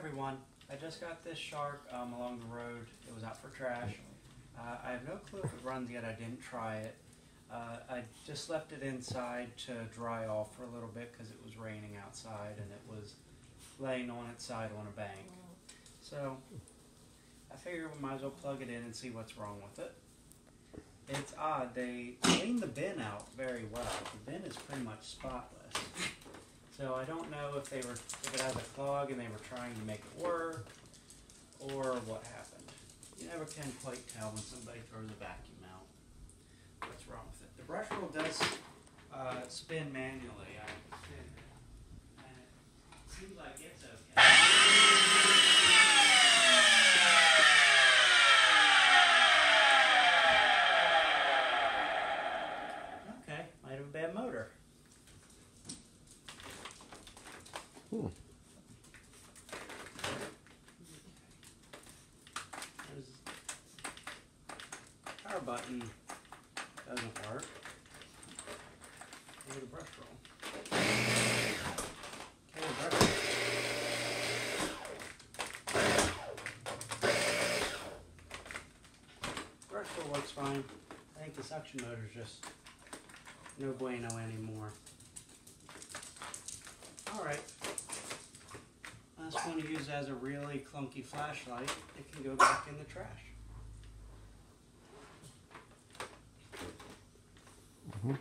everyone. I just got this shark along the road. It was out for trash. I have no clue if it runs yet. I didn't try it. I just left it inside to dry off for a little bit because it was raining outside and it was laying on its side on a bank. So I figured we might as well plug it in and see what's wrong with it. It's odd. They cleaned the bin out very well. The bin is pretty much spotless. So I don't know if it has a clog and they were trying to make it work, or what happened. You never can quite tell when somebody throws a vacuum out what's wrong with it. The brush roll does spin manually. I spin it, and it seems like it's okay. Okay, might have a bad motor. Power button doesn't work. Look at the brush roll. Okay, the brush roll. Brush roll works fine. I think the suction motor is just no bueno anymore. Alright. Unless you want to use it as a really clunky flashlight, it can go back in the trash. Mm-hmm.